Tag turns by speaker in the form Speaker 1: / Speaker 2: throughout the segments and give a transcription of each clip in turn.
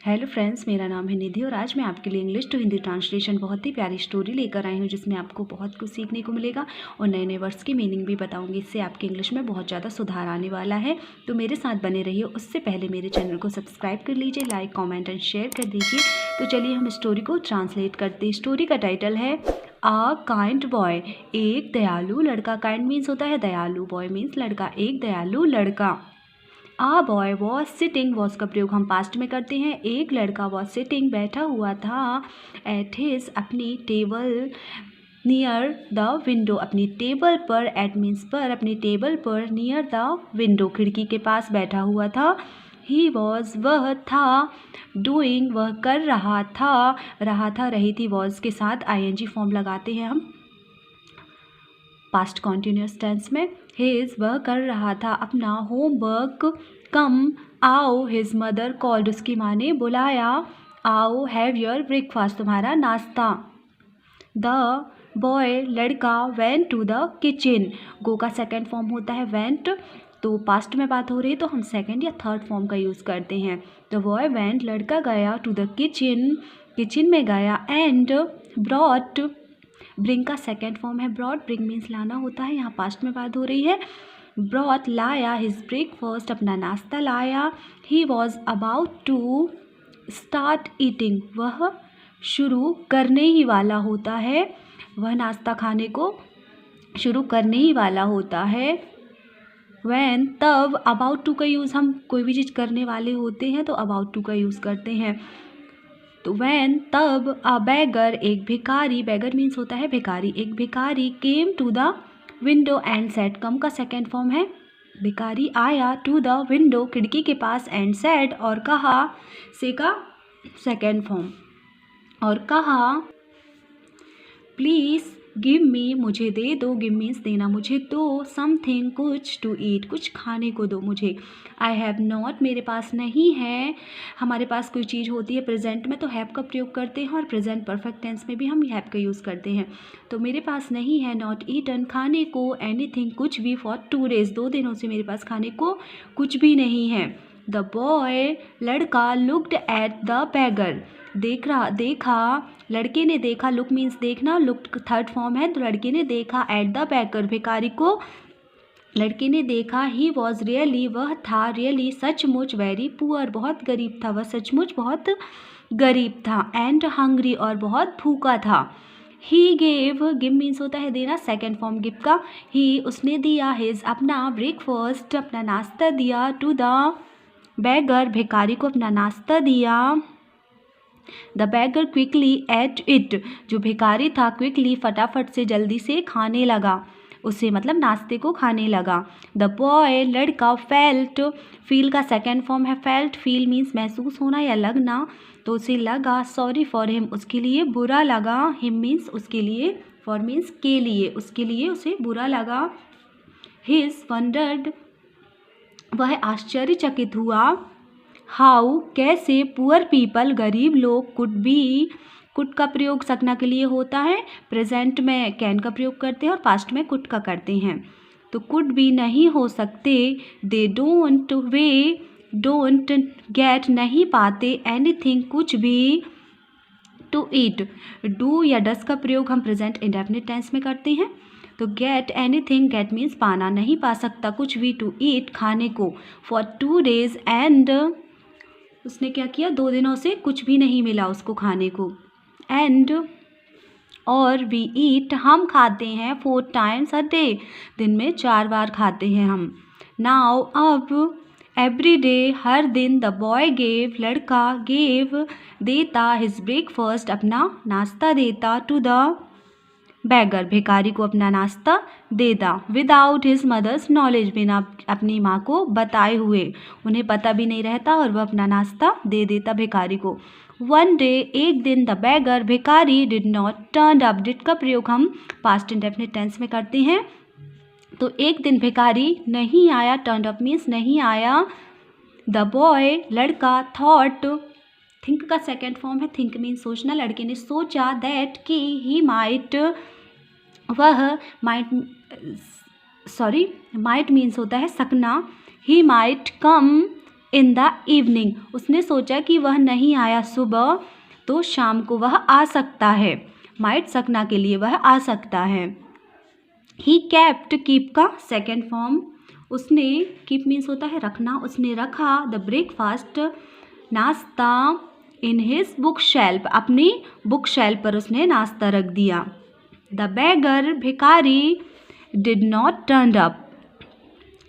Speaker 1: Hello friends, मेरा नाम है निधि और आज मैं आपके लिए इंग्लिश टू हिंदी ट्रांसलेशन बहुत ही प्यारी स्टोरी लेकर आई हूँ जिसमें आपको बहुत कुछ सीखने को मिलेगा और नए नए वर्ड्स की मीनिंग भी बताऊँगी। इससे आपके इंग्लिश में बहुत ज़्यादा सुधार आने वाला है। तो मेरे साथ बने रहिए। उससे पहले मेरे चैनल को सब्सक्राइब कर लीजिए, लाइक कॉमेंट एंड शेयर कर दीजिए। तो चलिए हम स्टोरी को ट्रांसलेट करते हैं। स्टोरी का टाइटल है अ काइंड बॉय, एक दयालु लड़का। काइंड मीन्स होता है दयालु, बॉय मीन्स लड़का, एक दयालु लड़का। आ बॉय वॉज सिटिंग, वॉज का प्रयोग हम पास्ट में करते हैं। एक लड़का वॉज सिटिंग बैठा हुआ था एट हिज अपनी टेबल नियर द विंडो, अपनी टेबल पर, एट मीन्स पर, अपनी टेबल पर, नियर द विंडो खिड़की के पास बैठा हुआ था। ही वॉज वह था, डूइंग वह कर रहा था, रही थी वॉज के साथ आईएनजी फॉर्म लगाते हैं हम पास्ट कॉन्टिन्यूस टेंस में। हिज वह कर रहा था अपना होमवर्क। कम आओ, हिज मदर कॉल्ड, उसकी माँ ने बुलाया। आओ, हैव योर ब्रेकफास्ट, तुम्हारा नाश्ता। द बॉय लड़का वेंट टू द किचन, गो का सेकेंड फॉर्म होता है वेंट, तो पास्ट में बात हो रही है तो हम सेकेंड या थर्ड फॉर्म का यूज़ करते हैं। द बॉय वेंट लड़का गया टू द किचन, किचन में गया, एंड ब्रॉट, ब्रिंग का सेकेंड फॉर्म है ब्रॉट, ब्रिंग मीन्स लाना होता है, यहाँ पास्ट में बात हो रही है। ब्रॉट लाया, हिज ब्रेकफास्ट अपना नाश्ता लाया। He was about to start eating, वह शुरू करने ही वाला होता है, वह नाश्ता खाने को शुरू करने ही वाला होता है। वैन तब, अबाउट टू का यूज़ हम कोई भी चीज़ करने वाले होते हैं तो अबाउट टू का यूज़ करते हैं। तो वैन तब, अ बैगर एक भिखारी, बैगर मीन्स होता है भिखारी, एक भिखारी, came to the window and sat, come का सेकेंड फॉर्म है भिखारी आया, टू द विंडो खिड़की के पास, एंड सेट और कहा, से का सेकेंड फॉर्म, और कहा, प्लीज़ गिव मी, मुझे दे दो, गिव मीन्स देना, मुझे दो, समथिंग कुछ, टू ईट कुछ खाने को दो मुझे। आई हैव नॉट, मेरे पास नहीं है, हमारे पास कोई चीज़ होती है प्रेजेंट में तो हैव का प्रयोग करते हैं और प्रेजेंट परफेक्ट टेंस में भी हम हैव का यूज़ करते हैं। तो मेरे पास नहीं है, नॉट ईटन खाने को, एनीथिंग कुछ भी, फॉर 2 days 2 दिनों से मेरे पास खाने को कुछ भी नहीं है। द बॉय लड़का, लुक्ड एट द बैगर, देखा, लड़के ने देखा, लुक मीन्स देखना, लुक थर्ड फॉर्म है तो लड़के ने देखा, एट द बैगर भिखारी को लड़के ने देखा। ही वॉज रियली, वह था, रियली सचमुच, वेरी पुअर बहुत गरीब था, वह सचमुच बहुत गरीब था, एंड हंग्री और बहुत भूखा था। ही गेव, गिव मीन्स होता है देना, सेकेंड फॉर्म गिव का। ही उसने दिया, हिज अपना ब्रेकफास्ट अपना नाश्ता दिया, टू द बैगर भिखारी को अपना नाश्ता दिया। The bagger quickly at it, जो भिखारी था क्विकली फटाफट से जल्दी से खाने लगा, उसे मतलब नाश्ते को खाने लगा। द बॉय लड़का, फेल्ट, फील का सेकेंड फॉर्म है फेल्ट, फील मीन्स महसूस होना या लगना, तो उसे लगा, सॉरी फॉर हिम, उसके लिए बुरा लगा, हिम मीन्स उसके लिए, फॉर मीन्स के लिए, उसके लिए उसे बुरा लगा। हिज वंडर्ड, वह आश्चर्यचकित हुआ, हाउ कैसे, पुअर पीपल गरीब लोग, कुड बी, कुड का प्रयोग सकना के लिए होता है, प्रेजेंट में कैन का प्रयोग करते हैं और पास्ट में कुड का करते हैं। तो कुड बी नहीं हो सकते, they don't, way don't get नहीं पाते, एनीथिंग कुछ भी, टू ईट, डू या डस का प्रयोग हम प्रेजेंट इंडेफिनिट टेंस में करते हैं। तो गेट एनीथिंग, गेट मीन्स पाना, नहीं पा सकता कुछ भी, टू ईट खाने को, फॉर 2 days एंड, उसने क्या किया 2 दिनों से कुछ भी नहीं मिला उसको खाने को, एंड और, वी ईट हम खाते हैं, 4 times a day दिन में 4 बार खाते हैं हम। नाउ अब, एवरी डे हर दिन, द बॉय गेव लड़का, गेव देता, हिज ब्रेकफास्ट अपना नाश्ता देता, टू द बैगर भिखारी को अपना नाश्ता देता, विदाउट हिज मदर्स नॉलेज, बिना अपनी माँ को बताए हुए, उन्हें पता भी नहीं रहता और वह अपना नाश्ता दे देता भिखारी को। वन डे एक दिन, द बैगर भिखारी, did not turn up, did का प्रयोग हम पास्ट इंडेफिनिट टेंस में करते हैं, तो एक दिन भिखारी नहीं आया, टर्न अप मीन्स नहीं आया। द बॉय लड़का, थॉट, थिंक का सेकेंड फॉर्म है, थिंक मीन्स सोचना, लड़के ने सोचा, दैट कि, ही माइट, वह, माइट माइट मीन्स होता है सकना, he might come, in the evening, उसने सोचा कि वह नहीं आया सुबह, तो शाम को वह आ सकता है। माइट सकना के लिए वह आ सकता है। ही कैप्ट, कीप का सेकेंड फॉर्म, उसने, कीप मीन्स होता है रखना, उसने रखा द ब्रेकफास्ट, नाश्ता, इन हिज बुक शेल्फ, अपनी बुक शेल्फ पर उसने नाश्ता रख दिया। द बेगर, भिखारी, डिड नॉट टर्न अप,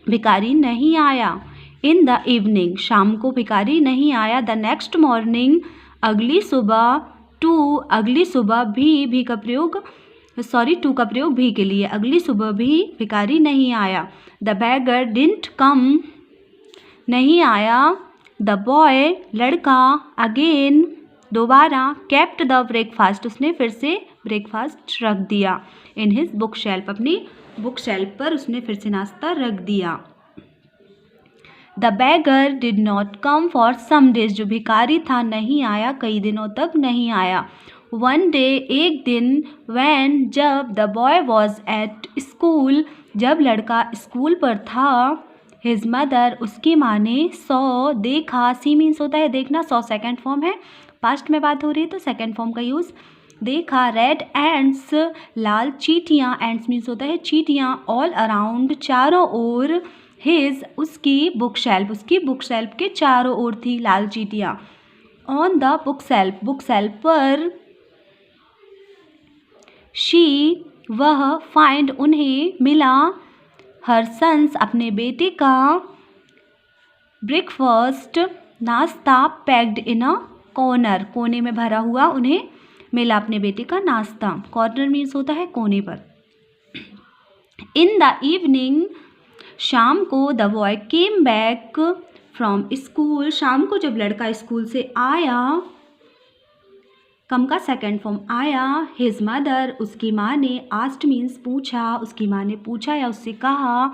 Speaker 1: भिखारी नहीं आया। इन द इवनिंग, शाम को भिखारी नहीं आया। द नेक्स्ट मॉर्निंग, अगली सुबह। टू, अगली सुबह, भी का प्रयोग, टू का प्रयोग भी के लिए, अगली सुबह भी भिखारी नहीं आया। द बैगर डिडंट कम, नहीं आया। द बॉय, लड़का, अगेन, दोबारा, केप्ट द ब्रेकफास्ट, उसने फिर से ब्रेकफास्ट रख दिया। इन हिज बुक शेल्फ, अपनी बुक शेल्फ पर उसने फिर से नाश्ता रख दिया। The beggar did not come for some days, जो भिखारी था नहीं आया, कई दिनों तक नहीं आया। वन डे, एक दिन, वैन, जब, the boy was at school, जब लड़का स्कूल पर था। हिज मदर, उसकी माँ ने, सॉ, देखा, सी मीन्स होता है देखना, सॉ सेकेंड फॉर्म है, पास्ट में बात हो रही है तो सेकेंड फॉर्म का यूज़। देखा, रेड एंड्स, लाल चींटियाँ, एंड्स मीन्स होता है चींटियाँ, ऑल अराउंड, चारों ओर। हिज, उसकी बुक शेल्फ के चारों ओर थी लाल चींटियाँ। ऑन द बुक शेल्फ पर। शी, वह, फाइंड, उन्हें मिला। हर सन्स, अपने बेटे का। ब्रेकफास्ट, नाश्ता, पैक्ड इन अ कॉर्नर, कोने में भरा हुआ उन्हें मिला अपने बेटे का नाश्ता। कॉर्नर मीन्स होता है कोने पर। इन द इवनिंग, शाम को, the boy came back from school, शाम को जब लड़का स्कूल से आया, कम का सेकेंड फॉर्म आया। हिज मदर, उसकी माँ ने, आस्ट मीन्स पूछा, उसकी माँ ने पूछा या उससे कहा।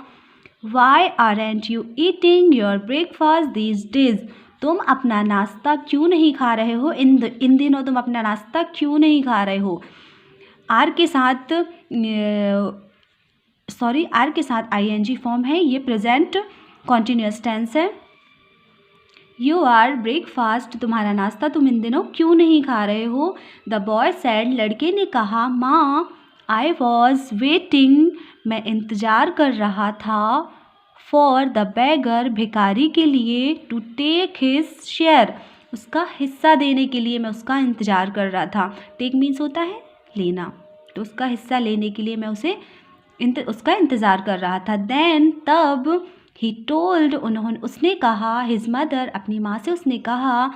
Speaker 1: Why aren't you eating your breakfast these days, तुम अपना नाश्ता क्यों नहीं खा रहे हो, इन दिनों तुम अपना नाश्ता क्यों नहीं खा रहे हो। आर के साथ ING फॉर्म है, ये प्रेजेंट कॉन्टिन्यूअस टेंस है। यू आर ब्रेकफास्ट, तुम्हारा नाश्ता तुम इन दिनों क्यों नहीं खा रहे हो। द बॉय सैड, लड़के ने कहा। माँ, आई वॉज वेटिंग, मैं इंतज़ार कर रहा था। फॉर द बेगर, भिखारी के लिए। टू टेक हिज शेयर, उसका हिस्सा देने के लिए मैं उसका इंतज़ार कर रहा था। टेक मीन्स होता है लेना, तो उसका हिस्सा लेने के लिए मैं उसका इंतज़ार कर रहा था। देन, तब, ही टोल्ड, उसने कहा। हिज मदर, अपनी माँ से उसने कहा।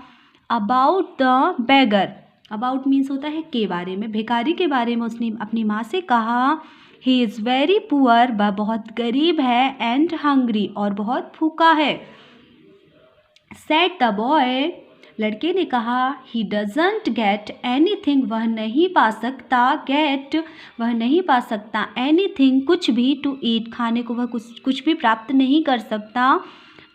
Speaker 1: About the beggar, about means होता है के बारे में, भिखारी के बारे में उसने अपनी माँ से कहा। ही इज़ वेरी पुअर, वह बहुत गरीब है। एंड हंग्री, और बहुत भूखा है। सेड द बॉय, लड़के ने कहा। ही डजंट गेट एनीथिंग, वह नहीं पा सकता। वह नहीं पा सकता। एनीथिंग, कुछ भी। टू ईट, खाने को वह कुछ भी प्राप्त नहीं कर सकता।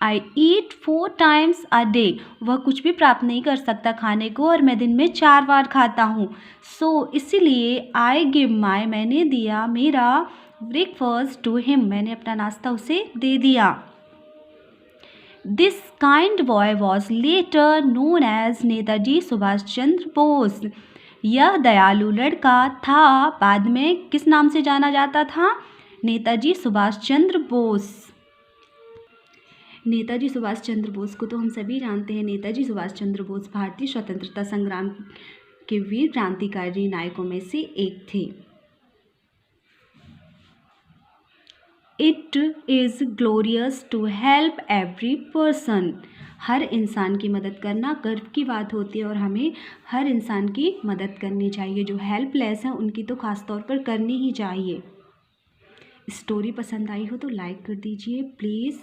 Speaker 1: आई ईट 4 times a day, वह कुछ भी प्राप्त नहीं कर सकता खाने को, और मैं दिन में 4 बार खाता हूँ। सो इसलिए आई गिव माई, मैंने दिया मेरा, ब्रेकफास्ट टू हिम, मैंने अपना नाश्ता उसे दे दिया। This kind boy was later known as Netaji Subhash Chandra Bose, यह दयालु लड़का था बाद में किस नाम से जाना जाता था, नेताजी सुभाष चंद्र बोस। नेताजी सुभाष चंद्र बोस को तो हम सभी जानते हैं। नेताजी सुभाष चंद्र बोस भारतीय स्वतंत्रता संग्राम के वीर क्रांतिकारी नायकों में से एक थे। It is glorious to help every person, हर इंसान की मदद करना गर्व की बात होती है और हमें हर इंसान की मदद करनी चाहिए। जो हेल्पलेस है उनकी तो ख़ास तौर पर करनी ही चाहिए। स्टोरी पसंद आई हो तो लाइक कर दीजिए प्लीज़।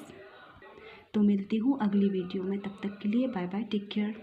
Speaker 1: तो मिलती हूँ अगली वीडियो में, तब तक के लिए बाय बाय, टेक केयर।